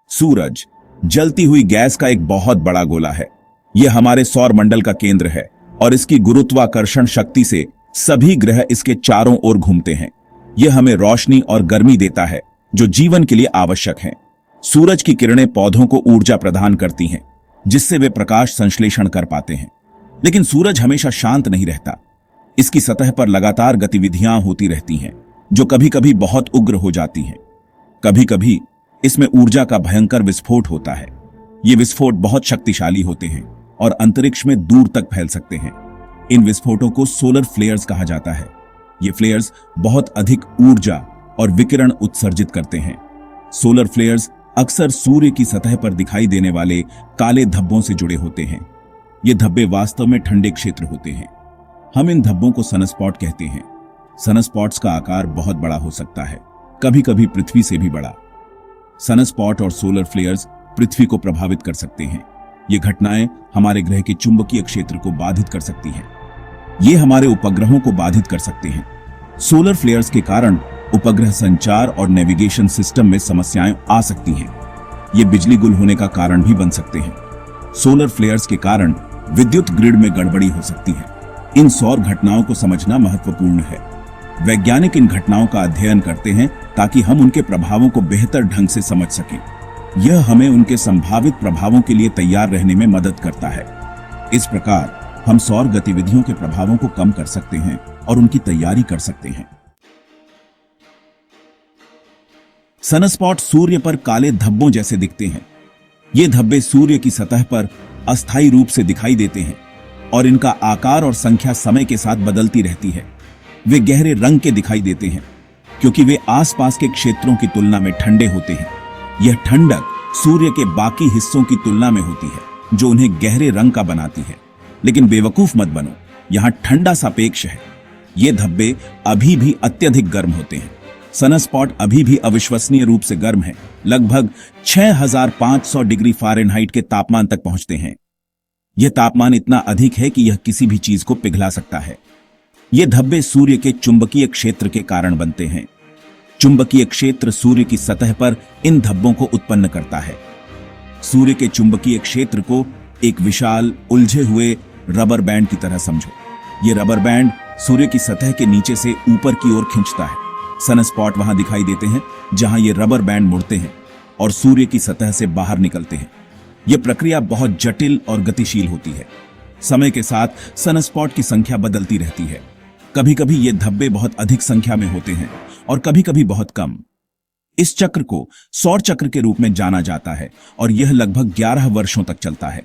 सूरज जलती हुई गैस का एक बहुत बड़ा गोला है। यह हमारे सौर मंडल का केंद्र है और इसकी गुरुत्वाकर्षण शक्ति से सभी ग्रह इसके चारों ओर घूमते हैं। यह हमें रोशनी और गर्मी देता है जो जीवन के लिए आवश्यक है। सूरज की किरणें पौधों को ऊर्जा प्रदान करती हैं, जिससे वे प्रकाश संश्लेषण कर पाते हैं। लेकिन सूरज हमेशा शांत नहीं रहता। इसकी सतह पर लगातार गतिविधियां होती रहती हैं, जो कभी कभी बहुत उग्र हो जाती हैं। कभी कभी इसमें ऊर्जा का भयंकर विस्फोट होता है। ये विस्फोट बहुत शक्तिशाली होते हैं और अंतरिक्ष में दूर तक फैल सकते हैं। इन विस्फोटों को सोलर फ्लेयर्स कहा जाता है। ये फ्लेयर्स बहुत अधिक ऊर्जा और विकिरण उत्सर्जित करते हैं। सोलर फ्लेयर्स अक्सर सूर्य की सतह पर दिखाई देने वाले काले धब्बों से जुड़े होते हैं। ये धब्बे वास्तव में ठंडे क्षेत्र होते हैं। हम इन धब्बों को सनस्पॉट कहते हैं। सनस्पॉट्स का आकार बहुत बड़ा हो सकता है, कभी कभी पृथ्वी से भी बड़ा। सनस्पॉट और सोलर फ्लेयर्स पृथ्वी को प्रभावित कर सकते हैं। ये घटनाएं हमारे ग्रह के चुंबकीय क्षेत्र को बाधित कर सकती हैं। ये हमारे उपग्रहों को बाधित कर सकते हैं। सोलर फ्लेयर्स के कारण उपग्रह संचार और नेविगेशन सिस्टम में समस्याएं आ सकती हैं। ये बिजली गुल होने का कारण भी बन सकते हैं। सोलर फ्लेयर्स के कारण विद्युत ग्रिड में गड़बड़ी हो सकती है। इन सौर घटनाओं को समझना महत्वपूर्ण है। वैज्ञानिक इन घटनाओं का अध्ययन करते हैं ताकि हम उनके प्रभावों को बेहतर ढंग से समझ सकें। यह हमें उनके संभावित प्रभावों के लिए तैयार रहने में मदद करता है। इस प्रकार हम सौर गतिविधियों के प्रभावों को कम कर सकते हैं और उनकी तैयारी कर सकते हैं। सनस्पॉट सूर्य पर काले धब्बों जैसे दिखते हैं। ये धब्बे सूर्य की सतह पर अस्थायी रूप से दिखाई देते हैं और इनका आकार और संख्या समय के साथ बदलती रहती है। वे गहरे रंग के दिखाई देते हैं क्योंकि वे आसपास के क्षेत्रों की तुलना में ठंडे होते हैं। यह ठंडक सूर्य के बाकी हिस्सों की तुलना में होती है, जो उन्हें गहरे रंग का बनाती है। लेकिन बेवकूफ मत बनो, यहां ठंडा सापेक्ष है। ये धब्बे अभी भी अत्यधिक गर्म होते हैं। सनस्पॉट अभी भी अविश्वसनीय रूप से गर्म है, लगभग 6500 डिग्री फ़ारेनहाइट के तापमान तक पहुंचते हैं। यह तापमान इतना अधिक है कि यह किसी भी चीज को पिघला सकता है। ये धब्बे सूर्य के चुंबकीय क्षेत्र के कारण बनते हैं। चुंबकीय क्षेत्र सूर्य की सतह पर इन धब्बों को उत्पन्न करता है। सूर्य के चुंबकीय क्षेत्र को एक विशाल उलझे हुए रबर बैंड की तरह समझो। ये रबर बैंड सूर्य की सतह के नीचे से ऊपर की ओर खींचता है। सनस्पॉट वहां दिखाई देते हैं जहां ये रबर बैंड मुड़ते हैं और सूर्य की सतह से बाहर निकलते हैं। यह प्रक्रिया बहुत जटिल और गतिशील होती है। समय के साथ सनस्पॉट की संख्या बदलती रहती है। कभी कभी ये धब्बे बहुत अधिक संख्या में होते हैं और कभी कभी बहुत कम। इस चक्र को सौर चक्र के रूप में जाना जाता है और यह लगभग 11 वर्षों तक चलता है।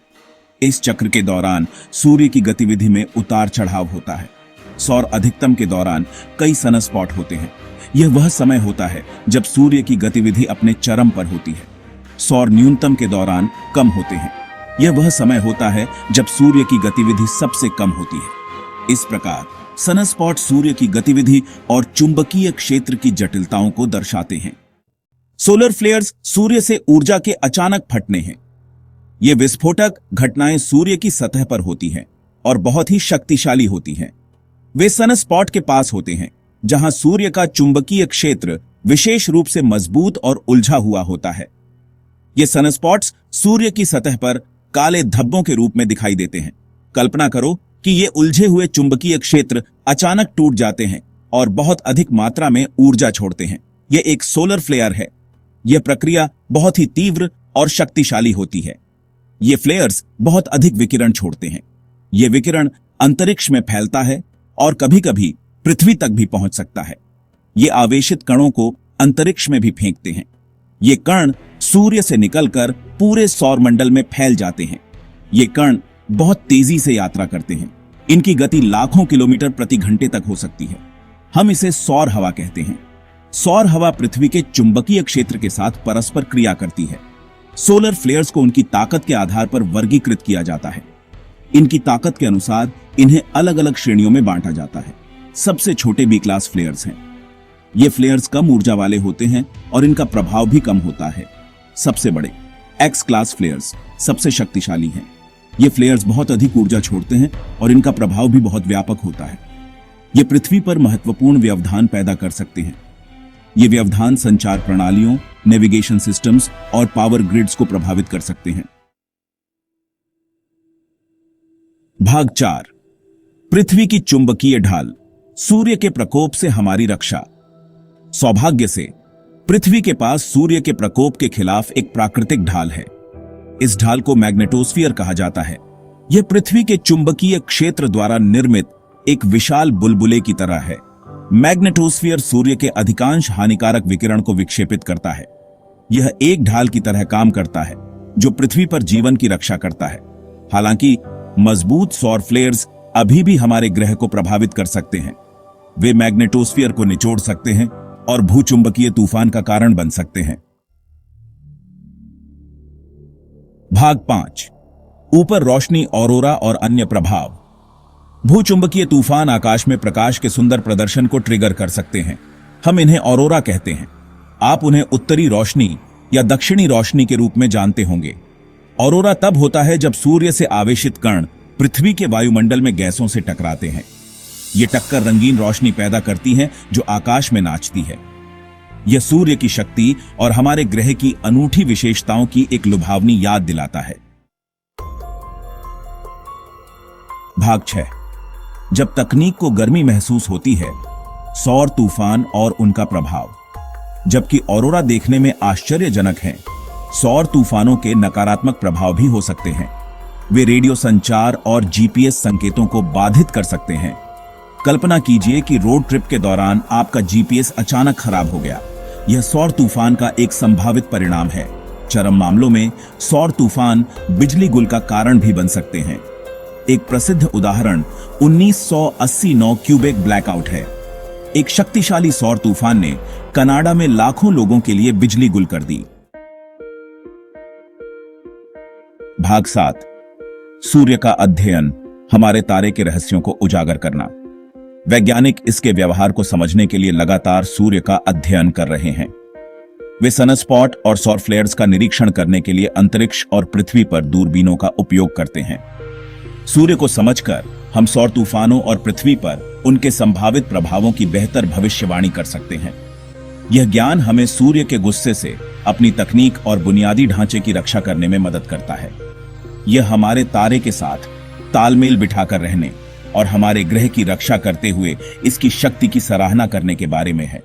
इस चक्र के दौरान सूर्य की गतिविधि में उतार चढ़ाव होता है। सौर अधिकतम के दौरान कई सनस्पॉट होते हैं। यह वह समय होता है जब सूर्य की गतिविधि अपने चरम पर होती है। सौर न्यूनतम के दौरान कम होते हैं। यह वह समय होता है जब सूर्य की गतिविधि सबसे कम होती है। इस प्रकार सनस्पॉट सूर्य की गतिविधि और चुंबकीय क्षेत्र की जटिलताओं को दर्शाते हैं। सोलर फ्लेयर्स सूर्य से ऊर्जा के अचानक फटने हैं। ये विस्फोटक घटनाएं सूर्य की सतह पर होती हैं और बहुत ही शक्तिशाली होती हैं। वे सनस्पॉट के पास होते हैं जहां सूर्य का चुंबकीय क्षेत्र विशेष रूप से मजबूत और उलझा हुआ होता है। ये सनस्पॉट्स सूर्य की सतह पर काले धब्बों के रूप में दिखाई देते हैं। कल्पना करो कि ये उलझे हुए चुंबकीय क्षेत्र अचानक टूट जाते हैं और बहुत अधिक मात्रा में ऊर्जा छोड़ते हैं। यह एक सोलर फ्लेयर है। यह प्रक्रिया बहुत ही तीव्र और शक्तिशाली होती है। ये फ्लेयर्स बहुत अधिक विकिरण छोड़ते हैं। यह विकिरण अंतरिक्ष में फैलता है और कभी-कभी पृथ्वी तक भी पहुंच सकता है। ये आवेशित कणों को अंतरिक्ष में भी फेंकते हैं। ये कण सूर्य से निकलकर पूरे सौर मंडल में फैल जाते हैं। ये कण बहुत तेजी से यात्रा करते हैं। इनकी गति लाखों किलोमीटर प्रति घंटे तक हो सकती है। हम इसे सौर हवा कहते हैं। सौर हवा पृथ्वी के चुंबकीय क्षेत्र के साथ परस्पर क्रिया करती है। सोलर फ्लेयर्स को उनकी ताकत के आधार पर वर्गीकृत किया जाता है। इनकी ताकत के अनुसार इन्हें अलग अलग श्रेणियों में बांटा जाता है। सबसे छोटे बी क्लास फ्लेयर्स हैं। ये फ्लेयर्स कम ऊर्जा वाले होते हैं और इनका प्रभाव भी कम होता है। सबसे बड़े एक्स क्लास फ्लेयर्स सबसे शक्तिशाली हैं। ये फ्लेयर्स बहुत अधिक ऊर्जा छोड़ते हैं और इनका प्रभाव भी बहुत व्यापक होता है। ये पृथ्वी पर महत्वपूर्ण व्यवधान पैदा कर सकते हैं। ये व्यवधान संचार प्रणालियों, नेविगेशन सिस्टम्स और पावर ग्रिड्स को प्रभावित कर सकते हैं। भाग 4, पृथ्वी की चुंबकीय ढाल, सूर्य के प्रकोप से हमारी रक्षा। सौभाग्य से पृथ्वी के पास सूर्य के प्रकोप के खिलाफ एक प्राकृतिक ढाल है। इस ढाल को मैग्नेटोस्फीयर कहा जाता है। यह पृथ्वी के चुंबकीय क्षेत्र द्वारा निर्मित एक विशाल बुलबुले की तरह है। मैग्नेटोस्फीयर सूर्य के अधिकांश हानिकारक विकिरण को विक्षेपित करता है। यह एक ढाल की तरह काम करता है जो पृथ्वी पर जीवन की रक्षा करता है। हालांकि मजबूत सौर फ्लेयर्स अभी भी हमारे ग्रह को प्रभावित कर सकते हैं। वे मैग्नेटोस्फीयर को निचोड़ सकते हैं और भूचुंबकीय तूफान का कारण बन सकते हैं। भाग 5, ऊपर रोशनी, ऑरोरा और अन्य प्रभाव। भूचुंबकीय तूफान आकाश में प्रकाश के सुंदर प्रदर्शन को ट्रिगर कर सकते हैं। हम इन्हें ऑरोरा कहते हैं। आप उन्हें उत्तरी रोशनी या दक्षिणी रोशनी के रूप में जानते होंगे। ऑरोरा तब होता है जब सूर्य से आवेशित कण पृथ्वी के वायुमंडल में गैसों से टकराते हैं। ये टक्कर रंगीन रोशनी पैदा करती है जो आकाश में नाचती है। यह सूर्य की शक्ति और हमारे ग्रह की अनूठी विशेषताओं की एक लुभावनी याद दिलाता है। भाग 6, जब तकनीक को गर्मी महसूस होती है, सौर तूफान और उनका प्रभाव। जबकि ऑरोरा देखने में आश्चर्यजनक हैं, सौर तूफानों के नकारात्मक प्रभाव भी हो सकते हैं। वे रेडियो संचार और जीपीएस संकेतों को बाधित कर सकते हैं। कल्पना कीजिए कि रोड ट्रिप के दौरान आपका जीपीएस अचानक खराब हो गया। यह सौर तूफान का एक संभावित परिणाम है। चरम मामलों में सौर तूफान बिजली गुल का कारण भी बन सकते हैं। एक प्रसिद्ध उदाहरण 1989 क्यूबेक ब्लैकआउट है। एक शक्तिशाली सौर तूफान ने कनाडा में लाखों लोगों के लिए बिजली गुल कर दी। भाग 7, सूर्य का अध्ययन, हमारे तारे के रहस्यों को उजागर करना। वैज्ञानिक इसके व्यवहार को समझने के लिए लगातार सूर्य का अध्ययन कर रहे हैं। वे सनस्पॉट और सौर फ्लेयर्स का निरीक्षण करने के लिए अंतरिक्ष और पृथ्वी पर दूरबीनों का उपयोग करते हैं। सूर्य को समझकर हम सौर तूफानों और पृथ्वी पर उनके संभावित प्रभावों की बेहतर भविष्यवाणी कर सकते हैं। यह ज्ञान हमें सूर्य के गुस्से से अपनी तकनीक और बुनियादी ढांचे की रक्षा करने में मदद करता है। यह हमारे तारे के साथ तालमेल बिठाकर रहने और हमारे ग्रह की रक्षा करते हुए इसकी शक्ति की सराहना करने के बारे में है।